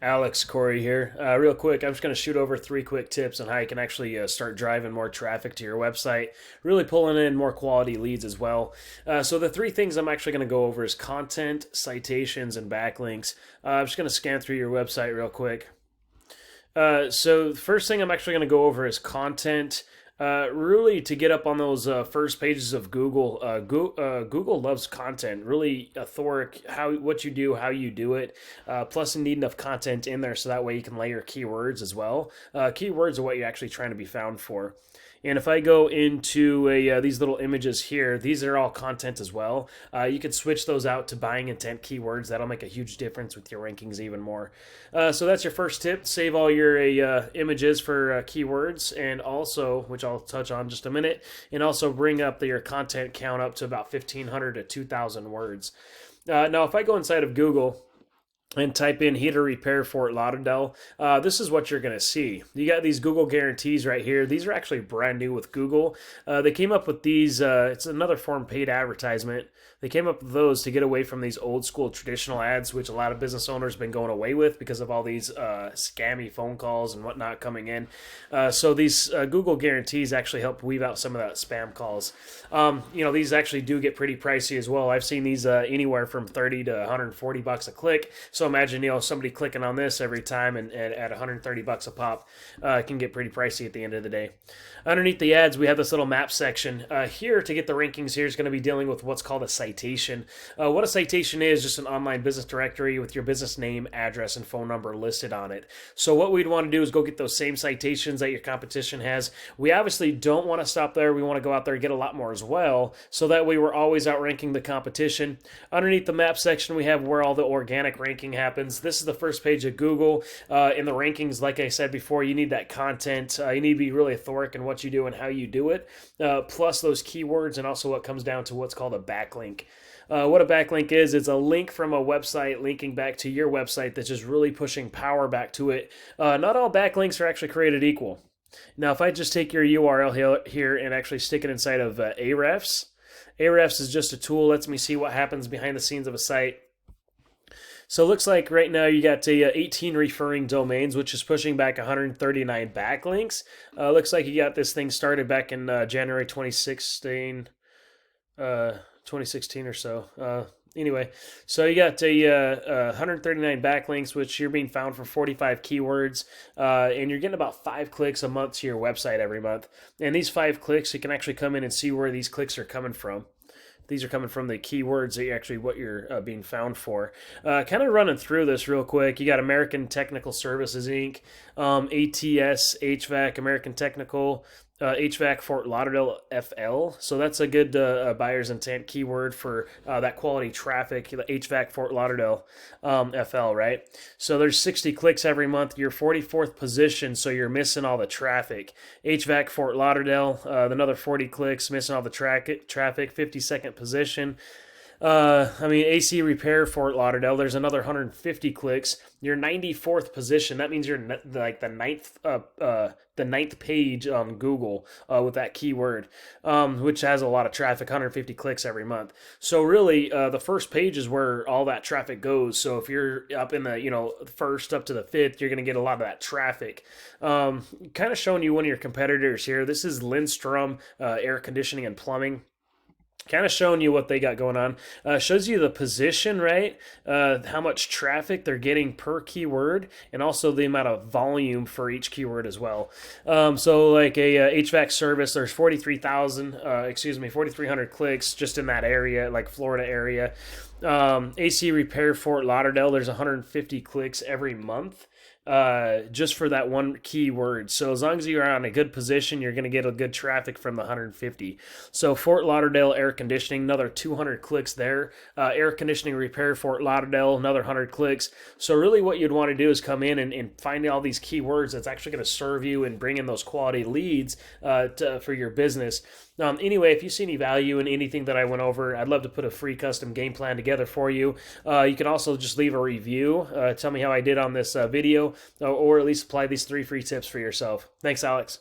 Alex Corey here. Real quick, I'm just going to shoot over three quick tips on how you can actually start driving more traffic to your website, really pulling in more quality leads as well. So the three things I'm actually going to go over is content, citations, and backlinks. I'm just going to scan through your website real quick. So the first thing I'm actually going to go over is content. Really, to get up on those first pages of Google, Google loves content. Really authoric how what you do, how you do it. Plus, you need enough content in there so that way you can layer keywords as well. Keywords are what you're actually trying to be found for. And if I go into these little images here, these are all content as well. You can switch those out to buying intent keywords. That'll make a huge difference with your rankings even more. So that's your first tip. Save all your images for keywords, and also, which I'll touch on just a minute, and also bring up your content count up to about 1,500 to 2,000 words. Now, if I go inside of Google and type in heater repair Fort Lauderdale, this is what you're going to see. You got these Google guarantees right here. These are actually brand new with Google. They came up with these, it's another form of paid advertisement. They came up with those to get away from these old school traditional ads, which a lot of business owners have been going away with because of all these scammy phone calls and whatnot coming in. So these Google guarantees actually help weave out some of that spam calls. These actually do get pretty pricey as well. I've seen these anywhere from 30 to 140 bucks a click. So imagine, somebody clicking on this every time, and at 130 bucks a pop, it can get pretty pricey at the end of the day. Underneath the ads, we have this little map section. Here, to get the rankings here, is going to be dealing with what's called a citation. What a citation is, just an online business directory with your business name, address, and phone number listed on it. So what we'd want to do is go get those same citations that your competition has. We obviously don't want to stop there. We want to go out there and get a lot more as well, so that way we're always outranking the competition. Underneath the map section, we have where all the organic ranking happens. This is the first page of Google. In the rankings, like I said before, you need that content. You need to be really authoric in what you do and how you do it, plus those keywords, and also what comes down to what's called a backlink. What a backlink is, it's a link from a website linking back to your website that's just really pushing power back to it. Not all backlinks are actually created equal. Now, if I just take your URL here and actually stick it inside of Ahrefs, Ahrefs is just a tool, lets me see what happens behind the scenes of a site. So it looks like right now you got 18 referring domains, which is pushing back 139 backlinks. Looks like you got this thing started back in January 2016, 2016 or so. Anyway, so you got 139 backlinks, which you're being found for 45 keywords, and you're getting about 5 clicks a month to your website every month. And these 5 clicks, you can actually come in and see where these clicks are coming from. These are coming from the keywords that what you're being found for. Kind of running through this real quick. You got American Technical Services Inc., ATS, HVAC, American Technical, HVAC Fort Lauderdale FL. So that's a good buyer's intent keyword for that quality traffic, the HVAC Fort Lauderdale FL, right? So there's 60 clicks every month. You're 44th position, so you're missing all the traffic. HVAC Fort Lauderdale, another 40 clicks, missing all the traffic, 52nd position. AC repair Fort Lauderdale, there's another 150 clicks. You're 94th position. That means you're like the ninth page on Google with that keyword, which has a lot of traffic, 150 clicks every month. So really, the first page is where all that traffic goes. So if you're up in the first up to the fifth, you're going to get a lot of that traffic. Kind of showing you one of your competitors here. This is Lindstrom Air Conditioning and Plumbing. Kind of showing you what they got going on. Shows you the position, right? How much traffic they're getting per keyword, and also the amount of volume for each keyword as well. So like a HVAC service, there's 4,300 clicks just in that area, like Florida area. AC repair Fort Lauderdale, there's 150 clicks every month. Just for that one keyword. So as long as you're on a good position, you're going to get a good traffic from the 150. So Fort Lauderdale air conditioning, another 200 clicks there. Air conditioning repair Fort Lauderdale, another 100 clicks. So really what you'd want to do is come in and find all these keywords that's actually going to serve you and bring in those quality leads for your business. Anyway, if you see any value in anything that I went over, I'd love to put a free custom game plan together for you. You can also just leave a review. Tell me how I did on this video, or at least apply these 3 free tips for yourself. Thanks, Alex.